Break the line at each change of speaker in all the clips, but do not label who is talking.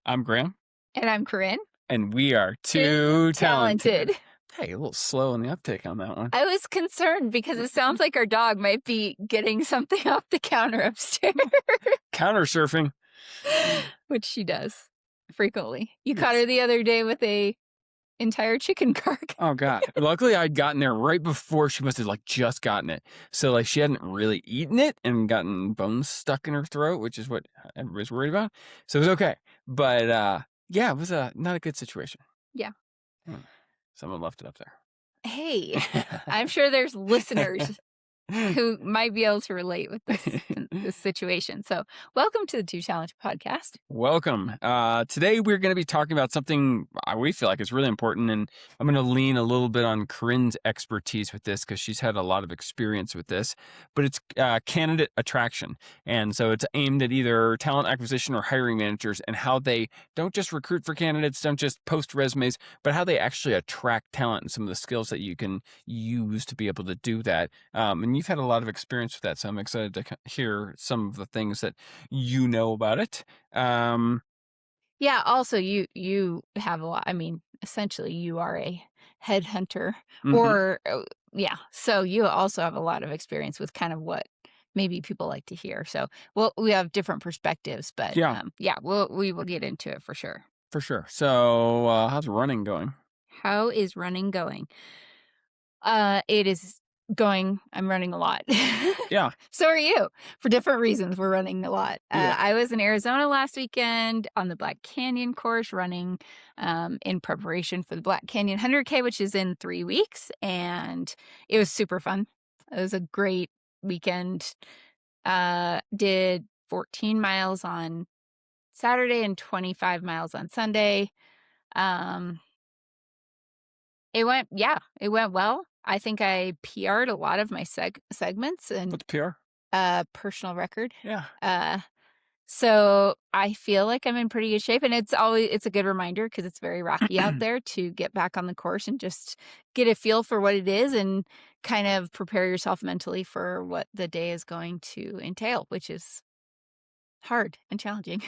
I'm Graham,
And I'm Corinne.
and we are
Too
too
talented.
talented. Hey, a little slow on the uptake on that one.
I was concerned because it sounds like our dog might be getting something off the counter upstairs,
Counter surfing.
which she does frequently. You caught
Yes.
her the other day with a entire chicken carcass.
Oh God. Luckily, I'd gotten there right before she must have just gotten it. So she hadn't really eaten it and gotten bones stuck in her throat, which is what everybody's worried about. So it was okay. But yeah, it was not a good situation.
Yeah.
Hmm. Someone left it up
Hey,
there.
I'm sure there's listeners who might be able to relate with this situation. So, welcome to the Too Talented podcast.
Welcome. Today we're going to be talking about something we feel like is really important, and I'm going to lean a little bit on Corinne's expertise with this because she's had a lot of experience with this. But it's candidate attraction, and so it's aimed at either talent acquisition or hiring managers, and how they don't just recruit for candidates, don't just post resumes, but how they actually attract talent and some of the skills that you can use to be able to do that. And you've had a lot of experience with that, so I'm excited to hear some of the things that you know about it.
Yeah, also you have a lot. I mean, essentially you are a headhunter
Mhm.
or yeah, so you also have a lot of experience with kind of what maybe people like to hear. So, well, we have different perspectives, but
Yeah,
yeah, we will get into it for sure.
for sure. So, how's running going?
How is running going? It is going. I'm running a lot.
Yeah,
So are you. For different reasons, we're running a lot.
yeah.
I was in Arizona last weekend on the Black Canyon course, running in preparation for the Black Canyon 100K, which is in 3 weeks, and it was super fun. It was a great weekend. Did 14 miles on Saturday and 25 miles on Sunday. Um, it went well. I think I PR'd a lot of my segments and
What's PR?
personal record.
Yeah,
Uh, so I feel like I'm in pretty good shape, and it's a good reminder because it's very rocky out there to get back on the course and just get a feel for what it is and kind of prepare yourself mentally for what the day is going to entail, which is hard and challenging,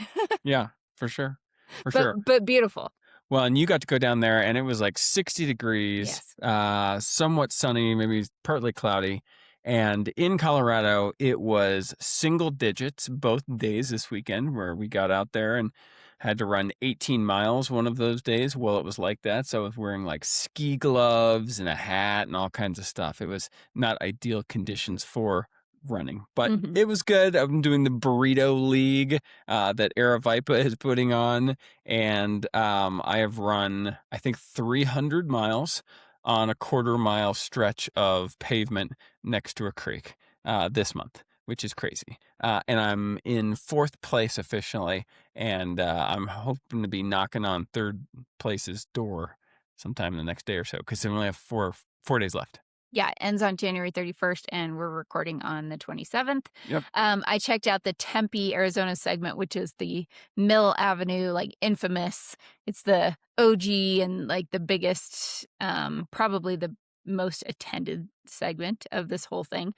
yeah, for sure, for
but
sure.
beautiful.
Well, and you got to go down there, and it was like 60 degrees,
Yes.
somewhat sunny, maybe partly cloudy. And in Colorado, it was single digits both days this weekend, where we got out there and had to run 18 miles one of those days. Well, it was like that. So I was wearing like ski gloves and a hat and all kinds of stuff. It was not ideal conditions for running, but
Hmm.
it was good. I'm doing the Burrito League that Aravipa is putting on, and I have run, I think, 300 miles on a quarter-mile stretch of pavement next to a creek this month, which is crazy. And I'm in 4th place officially, and I'm hoping to be knocking on 3rd place's door sometime in the next day or so, because I only have four days left.
Yeah, it ends on January 31st, and we're recording on the 27th.
Yep.
I checked out the Tempe, Arizona segment, which is the Mill Avenue, like infamous. It's the OG and like the biggest, probably the most attended segment of this whole thing.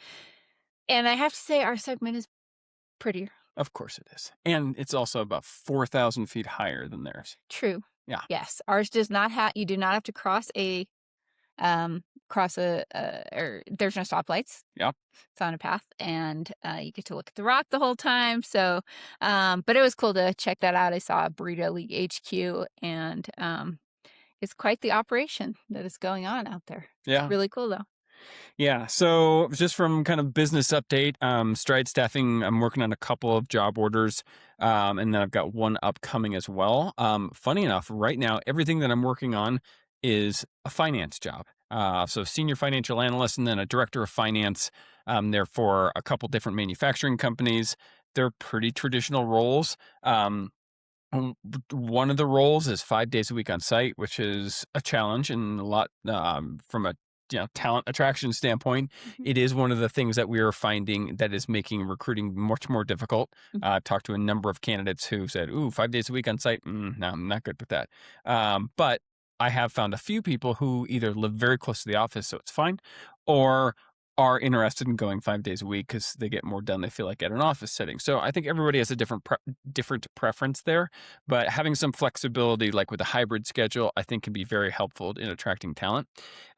And I have to say, our segment is prettier.
Of course it is. And it's also about 4,000 feet higher than theirs.
True.
Yeah.
Yes, ours does not have. You do not have to cross or there's no stoplights.
Yep.
It's on a path, and you get to look at the rock the whole time. So, but it was cool to check that out. I saw Burrito League HQ, and it's quite the operation that is going on out there.
Yeah.
Really cool, though.
Yeah. So just from kind of business update, Stride Staffing, I'm working on a couple of job orders, and then I've got one upcoming as well. Funny enough, right now, everything that I'm working on is a finance job. So senior financial analyst and then a director of finance. They're for a couple different manufacturing companies. They're pretty traditional roles. One of the roles is 5 days a week on site, which is a challenge and a lot from a talent attraction standpoint.
Mhm.
It is one of the things that we are finding that is making recruiting much more difficult.
Mhm.
I've talked to a number of candidates who said, "Ooh, 5 days a week on site. No, I'm not good with that." But I have found a few people who either live very close to the office, so it's fine, or are interested in going 5 days a week because they get more done, they feel like, at an office setting. So I think everybody has a different preference there, but having some flexibility, like with a hybrid schedule, I think can be very helpful in attracting talent.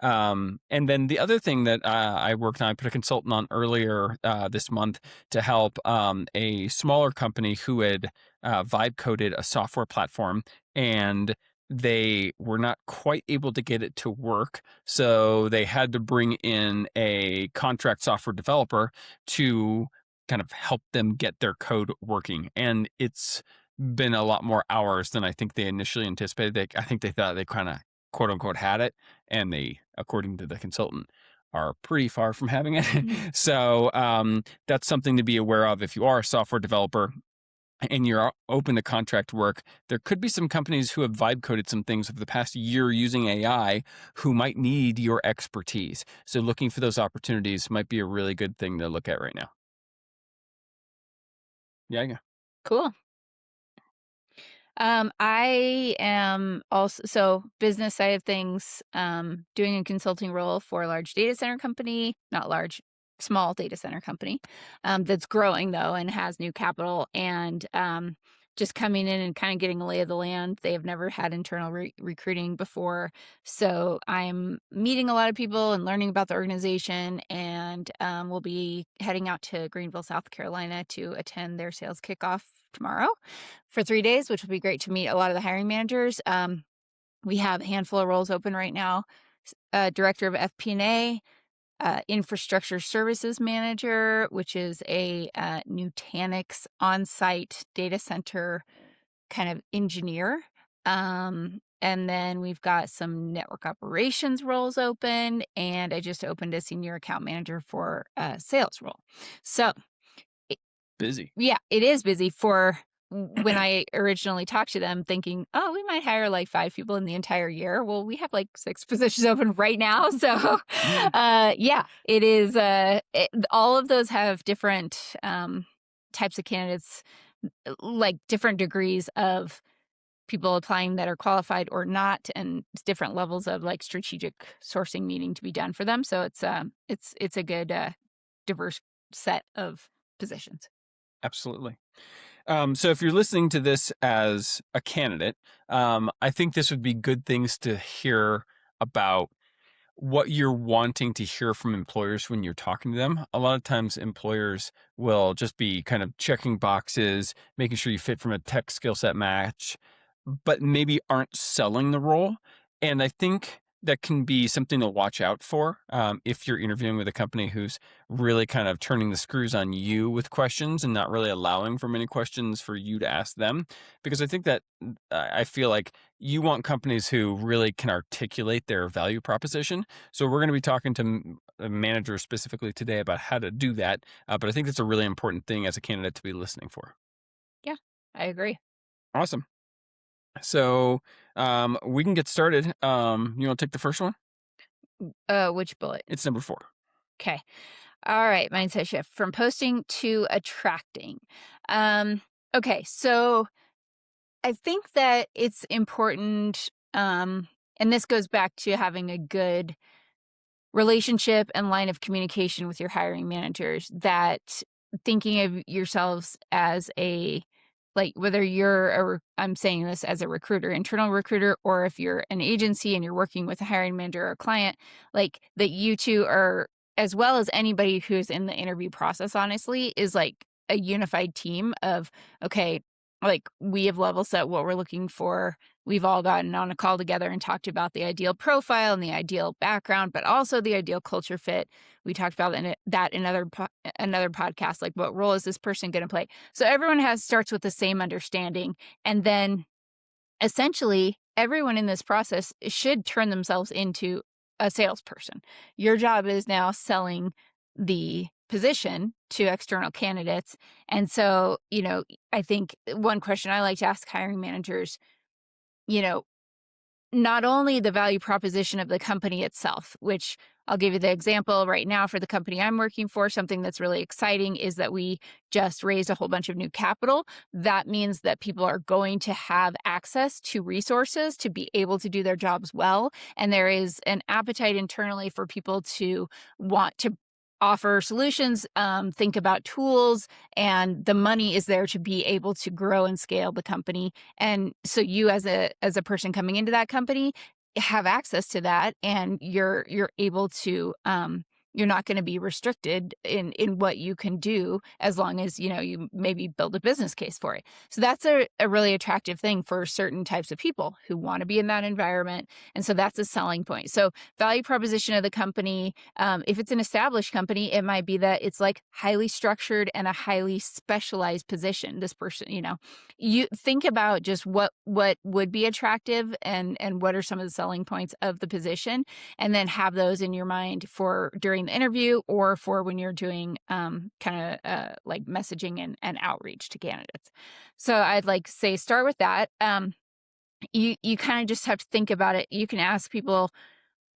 And then the other thing that I worked on, I put a consultant on earlier this month to help a smaller company who had vibe coded a software platform, and they were not quite able to get it to work. So they had to bring in a contract software developer to kind of help them get their code working. And it's been a lot more hours than I think they initially anticipated. I think they thought they kind of quote unquote had it. And they, according to the consultant, are pretty far from having it.
Mhm.
So that's something to be aware of if you are a software developer and you're open to contract work. There could be some companies who have vibe coded some things over the past year using AI who might need your expertise. So looking for those opportunities might be a really good thing to look at right now. Yeah, yeah.
Cool. I am also so business side of things, doing a consulting role for a large data center company, not large, small data center company, that's growing though and has new capital and just coming in and kind of getting a lay of the land. They have never had internal recruiting before, so I'm meeting a lot of people and learning about the organization. And we'll be heading out to Greenville, South Carolina, to attend their sales kickoff tomorrow for 3 days, which will be great to meet a lot of the hiring managers. We have a handful of roles open right now. Director of FP&A, infrastructure services manager, which is a Nutanix on-site data center kind of engineer. And then we've got some network operations roles open, and I just opened a senior account manager for a sales role. So
Busy.
yeah, it is busy for when I originally talked to them thinking, "Oh, we might hire like 5 people in the entire year." Well, we have like 6 positions open right now. So, yeah, it is, all of those have different, types of candidates, like different degrees of people applying that are qualified or not, and different levels of like strategic sourcing needing to be done for them. So it's a good, diverse set of positions.
Absolutely. So if you're listening to this as a candidate, I think this would be good things to hear about what you're wanting to hear from employers when you're talking to them. A lot of times employers will just be kind of checking boxes, making sure you fit from a tech skill set match, but maybe aren't selling the role. And I think that can be something to watch out for if you're interviewing with a company who's really kind of turning the screws on you with questions and not really allowing for many questions for you to ask them. Because I think that I feel like you want companies who really can articulate their value proposition. So we're going to be talking to managers specifically today about how to do that. But I think that's a really important thing as a candidate to be listening for.
Yeah, I agree.
Awesome. So we can get started. You want to take the first one?
Which bullet?
It's number 4.
Okay. All right. Mindset shift from posting to attracting. Okay. So I think that it's important, and this goes back to having a good relationship and line of communication with your hiring managers, that thinking of yourselves as a, like, whether you're I'm saying this as a recruiter, internal recruiter, or if you're an agency and you're working with a hiring manager or a client, like that you two are, as well as anybody who's in the interview process, honestly, is like a unified team of, okay, like we have level set what we're looking for. We've all gotten on a call together and talked about the ideal profile and the ideal background, but also the ideal culture fit. We talked about that in another podcast, like what role is this person going to play? So everyone starts with the same understanding, and then essentially everyone in this process should turn themselves into a salesperson. Your job is now selling the position to external candidates. And so, I think one question I like to ask hiring managers, you know, not only the value proposition of the company itself, which I'll give you the example right now for the company I'm working for. Something that's really exciting is that we just raised a whole bunch of new capital. That means that people are going to have access to resources to be able to do their jobs well. And there is an appetite internally for people to want to offer solutions, think about tools, and the money is there to be able to grow and scale the company. And so you as a person coming into that company have access to that, and you're able to you're not going to be restricted in what you can do as long as you maybe build a business case for it. So that's a really attractive thing for certain types of people who want to be in that environment. And so that's a selling point. So value proposition of the company, if it's an established company, it might be that it's like highly structured and a highly specialized position. This person, you think about just what would be attractive and what are some of the selling points of the position, and then have those in your mind for during the interview or for when you're doing kind of like messaging and outreach to candidates. So I'd like say start with that. You kind of just have to think about it. You can ask people,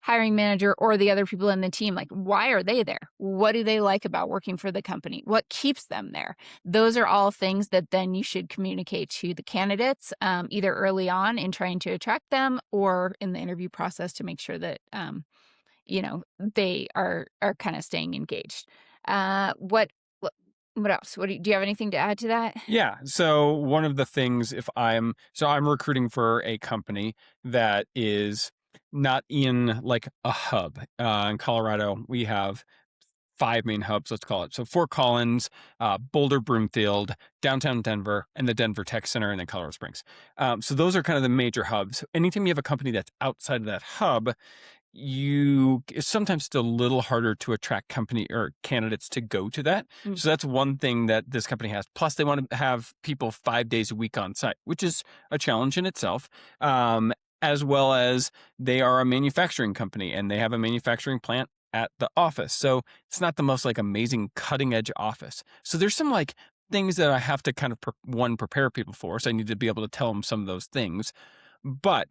hiring manager or the other people in the team, like, why are they there? What do they like about working for the company? What keeps them there? Those are all things that then you should communicate to the candidates, either early on in trying to attract them or in the interview process to make sure that they are kind of staying engaged. What what else? Do you have anything to add to that?
Yeah. So one of the things, if I'm recruiting for a company that is not in like a hub. In Colorado, we have five main hubs, let's call it. So Fort Collins, Boulder, Broomfield, downtown Denver, and the Denver Tech Center, and then Colorado Springs. So those are kind of the major hubs. Anytime you have a company that's outside of that hub, it's sometimes still a little harder to attract company or candidates to go to that.
Mm.
So that's one thing that this company has. Plus, they want to have people 5 days a week on site, which is a challenge in itself. As well as they are a manufacturing company and they have a manufacturing plant at the office. So it's not the most like amazing cutting edge office. So there's some like things that I have to kind of prepare people for. So I need to be able to tell them some of those things. But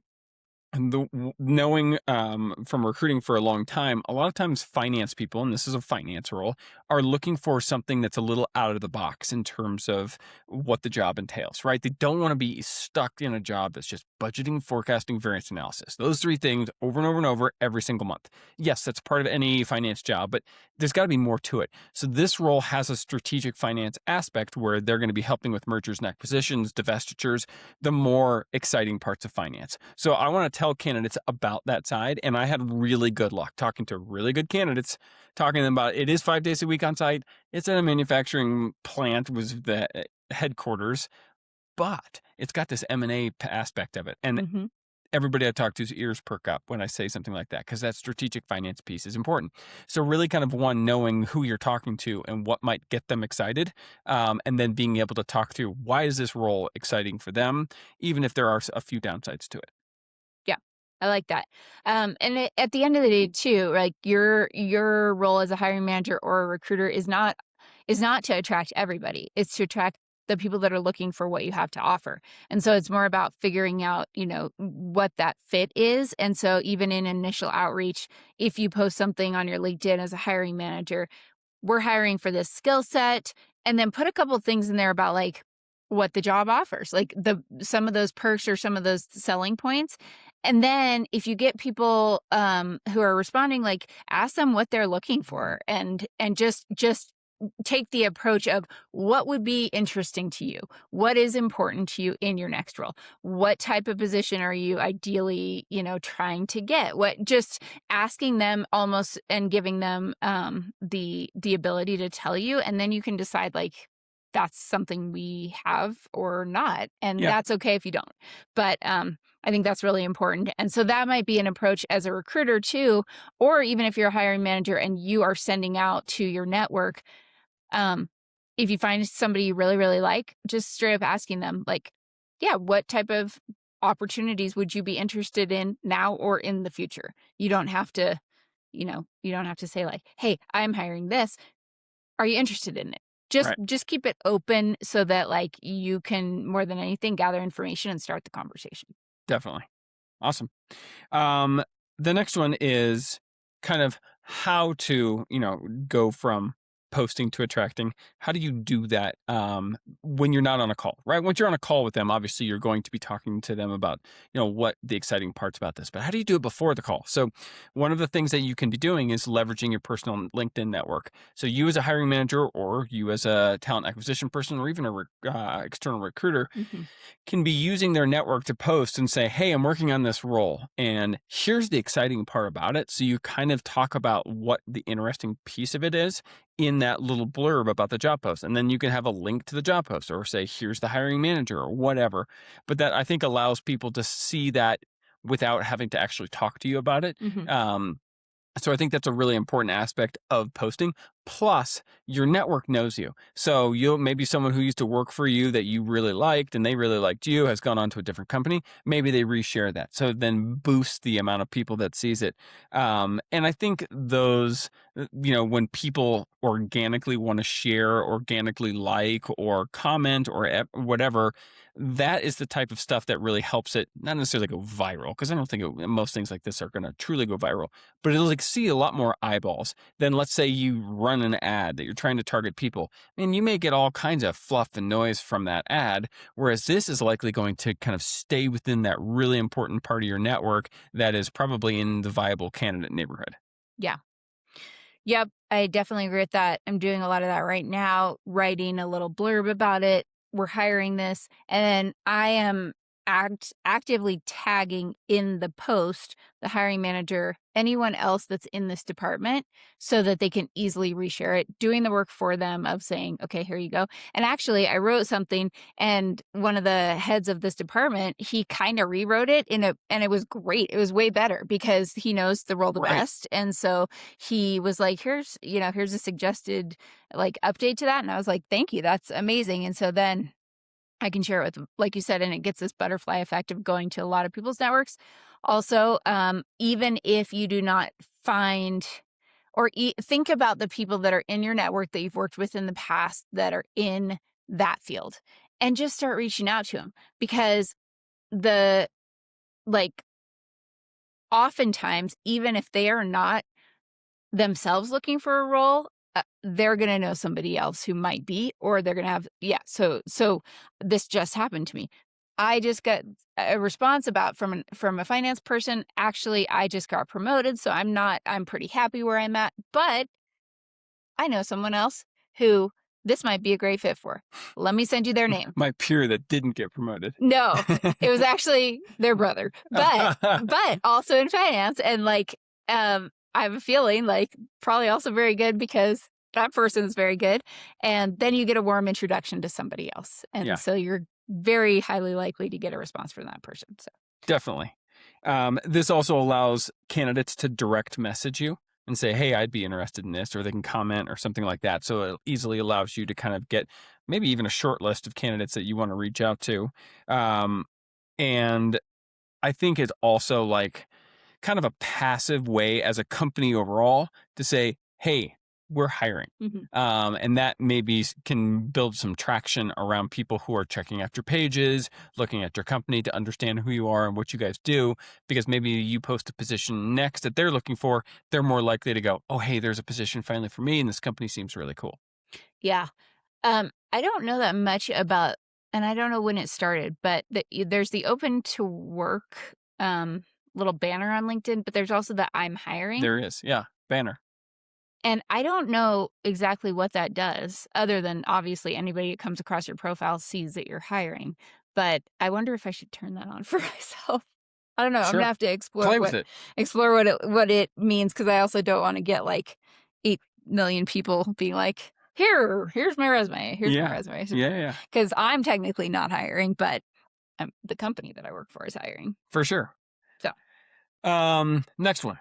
knowing from recruiting for a long time, a lot of times finance people, and this is a finance role, are looking for something that's a little out of the box in terms of what the job entails, right? They don't want to be stuck in a job that's just budgeting, forecasting, variance analysis. Those three things over and over and over every single month. Yes, that's part of any finance job, but there's got to be more to it. So this role has a strategic finance aspect where they're going to be helping with mergers and acquisitions, divestitures, the more exciting parts of finance. So I want to tell candidates about that side. And I had really good luck talking to really good candidates, talking to them about it is 5 days a week on site. It's at a manufacturing plant, was the headquarters, but it's got this M&A aspect of it. And
Hmm.
everybody I talk to's ears perk up when I say something like that, because that strategic finance piece is important. So really kind of knowing who you're talking to and what might get them excited, and then being able to talk through why is this role exciting for them, even if there are a few downsides to it.
Yeah, I like that. At the end of the day, too, like your role as a hiring manager or a recruiter is not to attract everybody. It's to attract the people that are looking for what you have to offer. And so it's more about figuring out, what that fit is. And so even in initial outreach, if you post something on your LinkedIn as a hiring manager, we're hiring for this skill set, and then put a couple of things in there about like what the job offers, like some of those perks or some of those selling points. And then if you get people who are responding, like ask them what they're looking for, and just take the approach of what would be interesting to you, what is important to you in your next role, what type of position are you ideally trying to get, what, just asking them almost and giving them the ability to tell you, and then you can decide like that's something we have or not, and
Yeah,
that's okay if you don't. But I think that's really important. And so that might be an approach as a recruiter too, or even if you're a hiring manager and you are sending out to your network, um, if you find somebody you really, really like, just straight up asking them, like, yeah, what type of opportunities would you be interested in now or in the future? You don't have to say like, hey, I'm hiring this. Are you interested in it? Just
right.
just keep it open so that like you can more than anything gather information and start the conversation.
Definitely. Awesome. Um, the next one is kind of how to, go from posting to attracting, how do you do that when you're not on a call, right? Once you're on a call with them, obviously you're going to be talking to them about, what the exciting parts about this, but how do you do it before the call? So one of the things that you can be doing is leveraging your personal LinkedIn network. So you as a hiring manager or you as a talent acquisition person or even a external recruiter
Mhm.
can be using their network to post and say, hey, I'm working on this role. And here's the exciting part about it. So you kind of talk about what the interesting piece of it is in that little blurb about the job post. And then you can have a link to the job post or say, here's the hiring manager or whatever. But that I think allows people to see that without having to actually talk to you about it.
Mhm.
So I think that's a really important aspect of posting. Plus, your network knows you. So you'll maybe someone who used to work for you that you really liked and they really liked you has gone on to a different company. Maybe they reshare that. So then boosts the amount of people that sees it. And I think those, when people organically want to share, organically like or comment or whatever, that is the type of stuff that really helps it not necessarily go viral because I don't think most things like this are going to truly go viral, but it'll like see a lot more eyeballs than let's say you run an ad that you're trying to target people. And you may get all kinds of fluff and noise from that ad, whereas this is likely going to kind of stay within that really important part of your network that is probably in the viable candidate neighborhood.
Yeah. Yep, I definitely agree with that. I'm doing a lot of that right now, writing a little blurb about it. We're hiring this, and then I am actively tagging in the post the hiring manager, anyone else that's in this department, so that they can easily reshare it, doing the work for them of saying, okay, here you go. And actually, I wrote something, and one of the heads of this department, he kind of rewrote it and it was great. It was way better because he knows the role the
Right.
best. And so he was like, here's a suggested like update to that. And I was like, thank you. That's amazing. And so then I can share it with, like you said, and it gets this butterfly effect of going to a lot of people's networks. Also, even if you do not find or think about the people that are in your network that you've worked with in the past that are in that field and just start reaching out to them because the like oftentimes, even if they are not themselves looking for a role, they're gonna know somebody else who might be, or they're gonna have so this just happened to me. I just got a response about from a finance person, "Actually, I just got promoted, so I'm pretty happy where I'm at, but I know someone else who this might be a great fit for. Let me send you their name."
My peer that didn't get promoted.
No, it was actually their brother, but also in finance and, like, I have a feeling, like, probably also very good because that person is very good, and then you get a warm introduction to somebody else, and
Yeah.
so you're very highly likely to get a response from that person, so
Definitely. This also allows candidates to direct message you and say, hey, I'd be interested in this, or they can comment or something like that. So it easily allows you to kind of get maybe even a short list of candidates that you want to reach out to. And I think it's also like kind of a passive way as a company overall to say, hey, we're hiring.
Mhm.
And that maybe can build some traction around people who are checking out your pages, looking at your company to understand who you are and what you guys do. Because maybe you post a position next that they're looking for, they're more likely to go, oh, hey, there's a position finally for me. And this company seems really cool.
Yeah. I don't know that much about and I don't know when it started, but there's the open to work, little banner on LinkedIn, but there's also the I'm hiring.
There is. Yeah. Banner.
And I don't know exactly what that does other than obviously anybody that comes across your profile sees that you're hiring, but I wonder if I should turn that on for myself. I don't know, I'm gonna
Sure.
have to explore
Play with
what
it.
it means because I also don't wanna get, like, 8,000,000 people being like, here's my resume, here's my
Yeah.
resume,"
Yeah. Yeah.
because I'm technically not hiring, but, the company that I work for is hiring.
For sure.
So
Next one.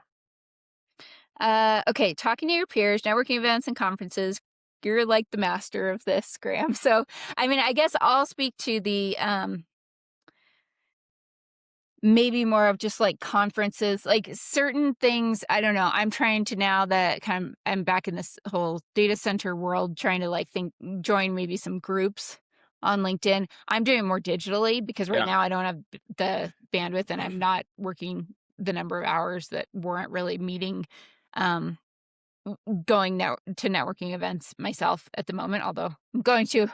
Okay, talking to your peers, networking events and conferences. You're like the master of this, Graham. So, I mean, I guess I'll speak to the maybe more of just like conferences, like certain things. I don't know. I'm trying to now that I'm back in this whole data center world, trying to join maybe some groups on LinkedIn. I'm doing more digitally because right
Yeah.
now I don't have the bandwidth and I'm not working the number of hours that weren't really meeting. Um, going to networking events myself at the moment, although I'm going to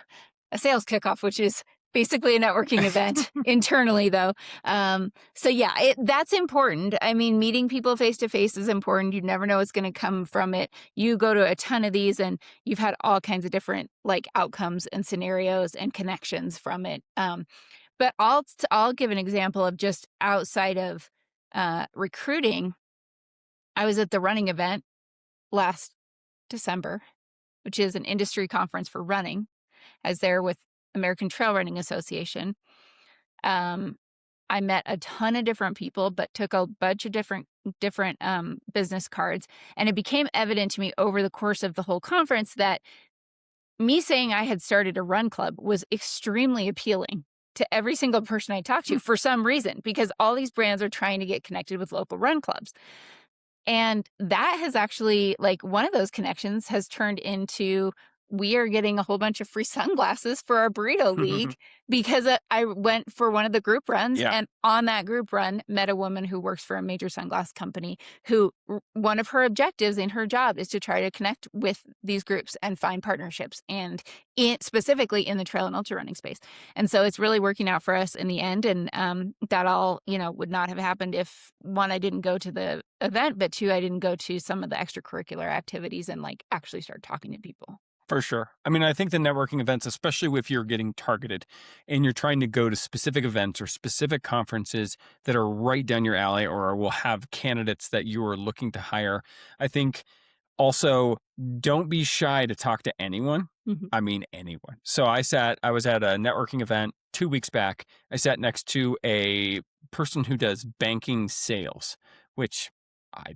a sales kickoff, which is basically a networking event internally, though. So yeah, that's important. I mean, meeting people face to face is important. You never know what's going to come from it. You go to a ton of these, and you've had all kinds of different like outcomes and scenarios and connections from it. But I'll give an example of just outside of recruiting. I was at the running event last December, which is an industry conference for running. I was there with American Trail Running Association. I met a ton of different people, but took a bunch of different business cards, and it became evident to me over the course of the whole conference that me saying I had started a run club was extremely appealing to every single person I talked to for some reason, because all these brands are trying to get connected with local run clubs. And that has actually, like, one of those connections has turned into, we are getting a whole bunch of free sunglasses for our burrito league because I went for one of the group runs,
Yeah,
and on that group run met a woman who works for a major sunglass company who one of her objectives in her job is to try to connect with these groups and find partnerships, and specifically in the trail and ultra running space. And so it's really working out for us in the end. And that all, would not have happened if, one, I didn't go to the event, but two, I didn't go to some of the extracurricular activities and like actually start talking to people.
for sure. I mean, I think the networking events, especially if you're getting targeted and you're trying to go to specific events or specific conferences that are right down your alley or will have candidates that you are looking to hire, I think also, don't be shy to talk to anyone.
Mhm.
I mean, anyone. So I was at a networking event 2 weeks back. I sat next to a person who does banking sales, which I,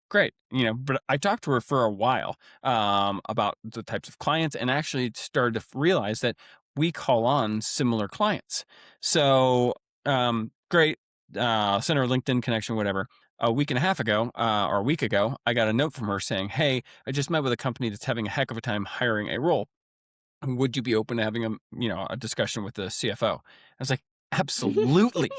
great, but I talked to her for a while about the types of clients and actually started to realize that we call on similar clients. So, great. Send her a LinkedIn connection, whatever. A week and a half ago, or a week ago, I got a note from her saying, "Hey, I just met with a company that's having a heck of a time hiring a role. Would you be open to having a discussion with the CFO?" I was like, "Absolutely."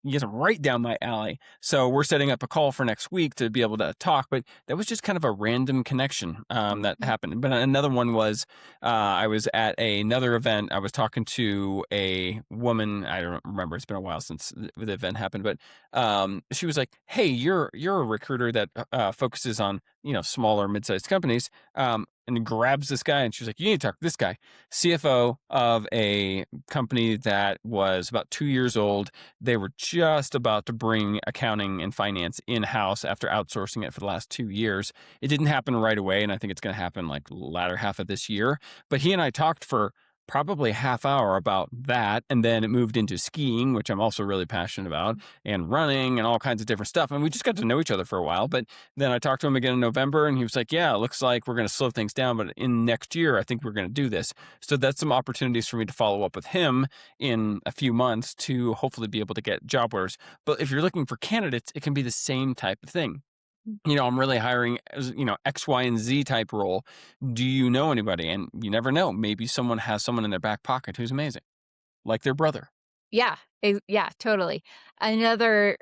Yes, right down my alley. So we're setting up a call for next week to be able to talk, but that was just kind of a random connection that happened. But another one was I was at another event. I was talking to a woman. I don't remember. It's been a while since the event happened, but she was like, "Hey, you're a recruiter that focuses on smaller, mid-sized companies." And grabs this guy, and she's like, "You need to talk to this guy." CFO of a company that was about 2 years old. They were just about to bring accounting and finance in-house after outsourcing it for the last 2 years. It didn't happen right away, and I think it's gonna happen, like, latter half of this year, but he and I talked for probably a half hour about that, and then it moved into skiing, which I'm also really passionate about, and running and all kinds of different stuff, and we just got to know each other for a while, but then I talked to him again in November, and he was like, "Yeah, it looks like we're gonna slow things down, but in next year, I think we're gonna do this." So that's some opportunities for me to follow up with him in a few months to hopefully be able to get job orders. But if you're looking for candidates, it can be the same type of thing. I'm really hiring, X, Y, and Z type role. Do you know anybody? And you never know. Maybe someone has someone in their back pocket who's amazing, like their brother.
Yeah, yeah, totally. Another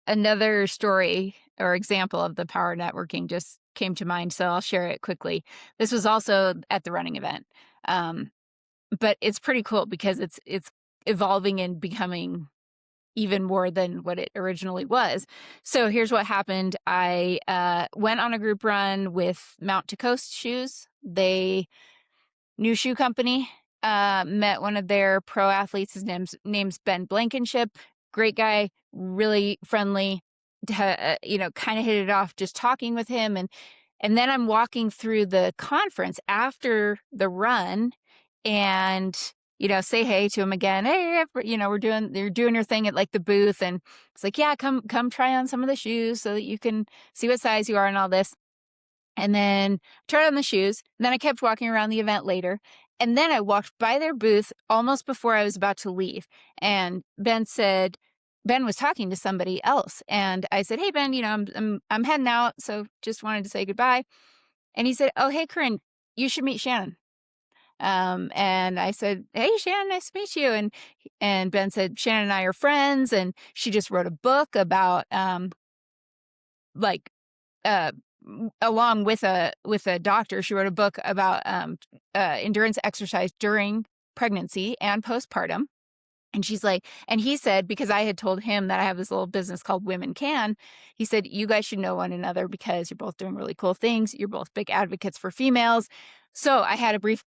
another story or example of the power of networking just came to mind, so I'll share it quickly. This was also at the running event, um, but it's pretty cool because it's evolving and becoming even more than what it originally was. So here's what happened. I went on a group run with Mount to Coast shoes. They New shoe company. Met one of their pro athletes. His name's Ben Blankenship. Great guy, really friendly. Kind of hit it off just talking with him, and then I'm walking through the conference after the run, and say hey to him again. Hey, they're doing your thing at like the booth, and it's like, yeah, come try on some of the shoes so that you can see what size you are and all this. And then tried on the shoes. And then I kept walking around the event later. And then I walked by their booth almost before I was about to leave. And Ben was talking to somebody else. And I said, "Hey, Ben, I'm heading out. So just wanted to say goodbye." And he said, "Oh, hey, Corinne, you should meet Shannon." And I said, "Hey, Shannon, nice to meet you." And Ben said, "Shannon and I are friends. And she just wrote a book about, like, uh, along with a doctor, she wrote a book about endurance exercise during pregnancy and postpartum. And she's like, and he said, because I had told him that I have this little business called Women Can, he said, you guys should know one another because you're both doing really cool things. You're both big advocates for females. So I had a brief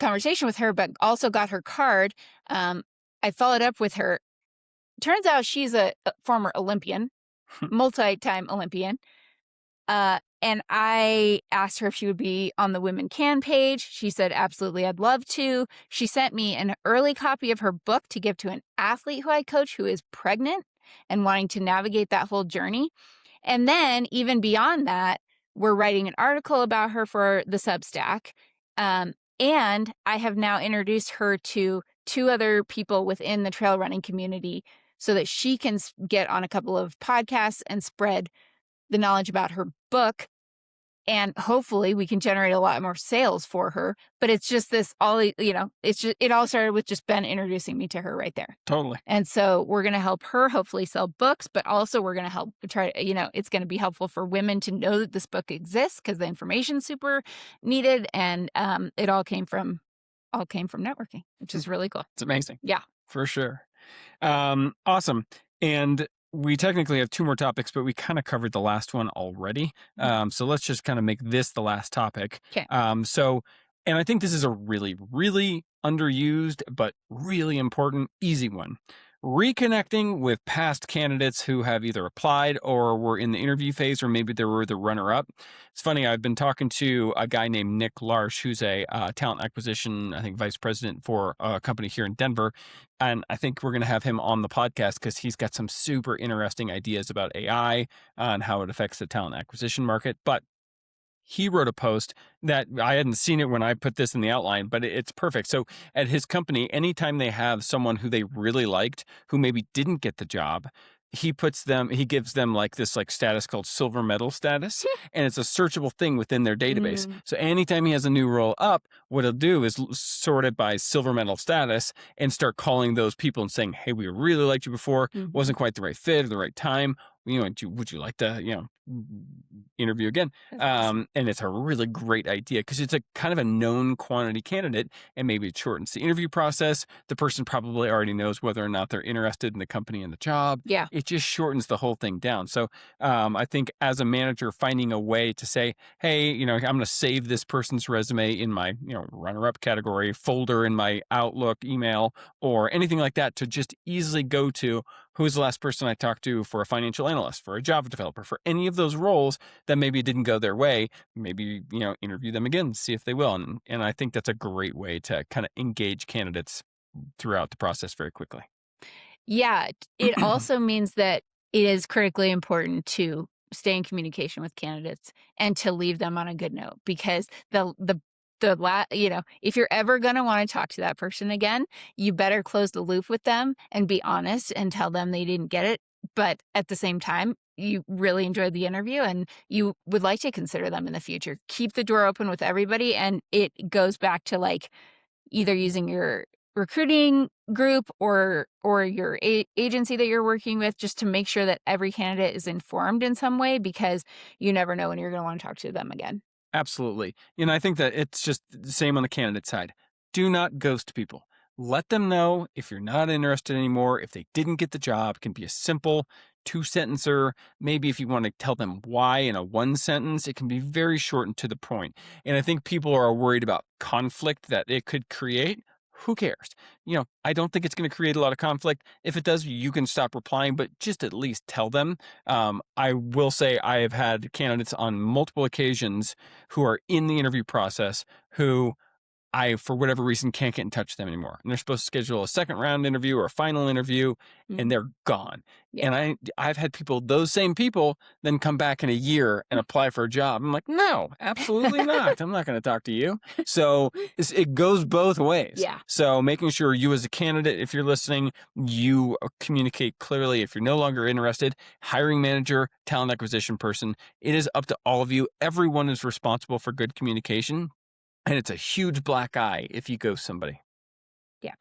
conversation with her, but also got her card. I followed up with her. Turns out she's a former Olympian, multi-time Olympian. And I asked her if she would be on the Women Can page. She said, absolutely, I'd love to. She sent me an early copy of her book to give to an athlete who I coach who is pregnant and wanting to navigate that whole journey. And then even beyond that, we're writing an article about her for the Substack. And I have now introduced her to 2 other people within the trail running community so that she can get on a couple of podcasts and spread the knowledge about her book, and hopefully we can generate a lot more sales for her. But it's just this it all started with just Ben introducing me to her right there.
Totally.
And so we're going to help her hopefully sell books, but also we're going to help it's going to be helpful for women to know that this book exists because the information's super needed. And it all came from networking, which is really cool.
It's amazing.
Yeah.
For sure. Awesome. And we technically have 2 more topics, but we kind of covered the last one already. So let's just kind of make this the last topic.
Okay.
And I think this is a really, really underused, but really important, easy one. Reconnecting with past candidates who have either applied or were in the interview phase, or maybe they were the runner-up. It's funny, I've been talking to a guy named Nick Larsh, who's a talent acquisition, I think, vice president for a company here in Denver. And I think we're going to have him on the podcast because he's got some super interesting ideas about AI and how it affects the talent acquisition market. But he wrote a post that I hadn't seen it when I put this in the outline, but it's perfect. So at his company, anytime they have someone who they really liked, who maybe didn't get the job, he gives them like this status called silver medal status, and it's a searchable thing within their database. So anytime he has a new role up, what he'll do is sort it by silver medal status and start calling those people and saying, hey, we really liked you before, wasn't quite the right fit or the right time. Would you like to, interview again?
Awesome.
And it's a really great idea because it's a kind of a known quantity candidate, and maybe it shortens the interview process. The person probably already knows whether or not they're interested in the company and the job.
Yeah.
It just shortens the whole thing down. So I think as a manager, finding a way to say, hey, I'm going to save this person's resume in my, runner-up category folder in my Outlook email or anything like that, to just easily go to who's the last person I talked to for a financial analyst, for a Java developer, for any of those roles that maybe didn't go their way. Maybe, interview them again, see if they will. And I think that's a great way to kind of engage candidates throughout the process very quickly.
Yeah. It also means that it is critically important to stay in communication with candidates and to leave them on a good note, because if you're ever going to want to talk to that person again, you better close the loop with them and be honest and tell them they didn't get it. But at the same time, you really enjoyed the interview and you would like to consider them in the future. Keep the door open with everybody. And it goes back to either using your recruiting group or your agency that you're working with, just to make sure that every candidate is informed in some way, because you never know when you're going to want to talk to them again.
Absolutely. I think that it's just the same on the candidate side. Do not ghost people. Let them know if you're not interested anymore, if they didn't get the job. It can be a simple 2-sentencer. Maybe if you want to tell them why in a 1-sentence, it can be very short and to the point. And I think people are worried about conflict that it could create. Who cares? I don't think it's going to create a lot of conflict. If it does, you can stop replying, but just at least tell them. I will say I have had candidates on multiple occasions who are in the interview process who I, for whatever reason, can't get in touch with them anymore. And they're supposed to schedule a second round interview or a final interview, and they're gone.
Yeah.
And I've had those same people, then come back in a year and apply for a job. I'm like, no, absolutely not. I'm not going to talk to you. So it goes both ways.
Yeah.
So making sure you as a candidate, if you're listening, you communicate clearly. If you're no longer interested, hiring manager, talent acquisition person, it is up to all of you. Everyone is responsible for good communication. And it's a huge black eye if you ghost somebody.
Yeah.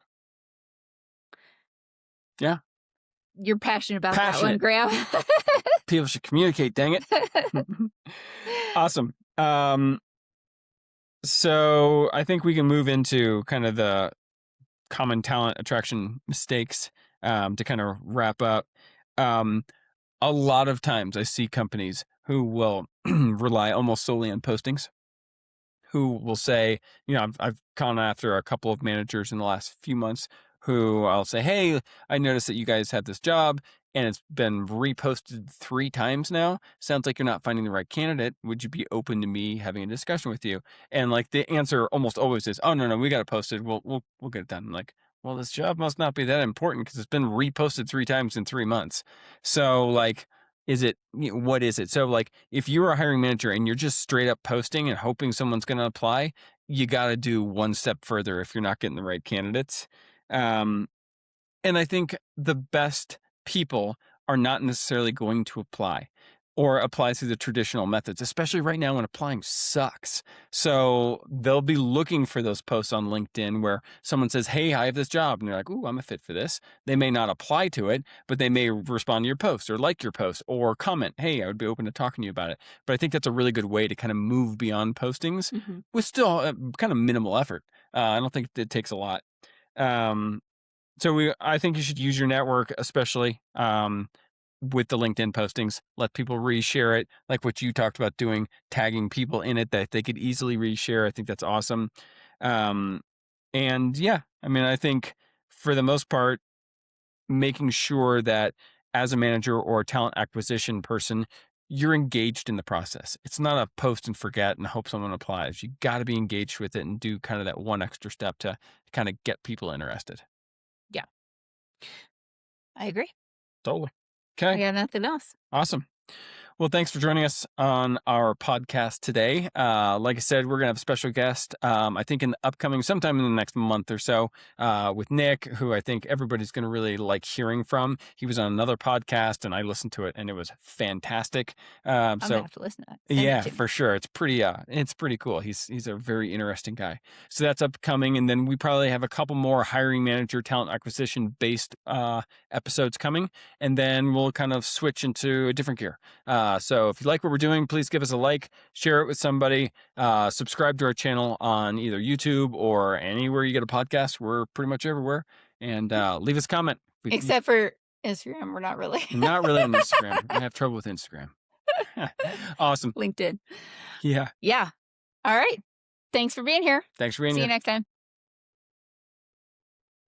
Yeah.
You're passionate about that one,
Passionate.
Graham.
People should communicate, dang it. Awesome. So I think we can move into kind of the common talent attraction mistakes to kind of wrap up. Um, a lot of times I see companies who will rely almost solely on postings, who will say, I've gone after a couple of managers in the last few months who I'll say, hey, I noticed that you guys have this job and it's been reposted 3 times now. Sounds like you're not finding the right candidate. Would you be open to me having a discussion with you? And like the answer almost always is, oh, no, we got it posted. We'll get it done. I'm like, well, this job must not be that important because it's been reposted 3 times in 3 months. So like, what is it? So like if you're a hiring manager and you're just straight up posting and hoping someone's going to apply, you got to do one step further if you're not getting the right candidates. Um, and I think the best people are not necessarily going to apply or apply through the traditional methods, especially right now when applying sucks. So they'll be looking for those posts on LinkedIn where someone says, hey, I have this job. And they're like, ooh, I'm a fit for this. They may not apply to it, but they may respond to your post or like your post or comment, hey, I would be open to talking to you about it. But I think that's a really good way to kind of move beyond postings with still kind of minimal effort. I don't think it takes a lot. I think you should use your network, especially with the LinkedIn postings. Let people reshare it, like what you talked about doing, tagging people in it that they could easily reshare. I think that's awesome. And yeah, I mean, I think for the most part, making sure that as a manager or a talent acquisition person, you're engaged in the process. It's not a post and forget and hope someone applies. You got to be engaged with it and do kind of that one extra step to kind of get people interested.
Yeah, I agree.
Totally.
I
Okay.
got nothing else.
Awesome. Well, thanks for joining us on our podcast today. Like I said, we're going to have a special guest, I think sometime in the next month or so, with Nick, who I think everybody's going to really like hearing from. He was on another podcast and I listened to it and it was fantastic.
I'm going to have to listen to that. Send it to me.
For sure. It's pretty cool. He's a very interesting guy. So that's upcoming. And then we probably have a couple more hiring manager, talent acquisition based, episodes coming. And then we'll kind of switch into a different gear. So if you like what we're doing, please give us a like, share it with somebody, subscribe to our channel on either YouTube or anywhere you get a podcast. We're pretty much everywhere. And leave us a comment.
Except for Instagram. We're not really.
Not really on Instagram. I have trouble with Instagram. Awesome.
LinkedIn.
Yeah.
Yeah. All right. Thanks for being here.
Thanks for being
See
here.
you next time.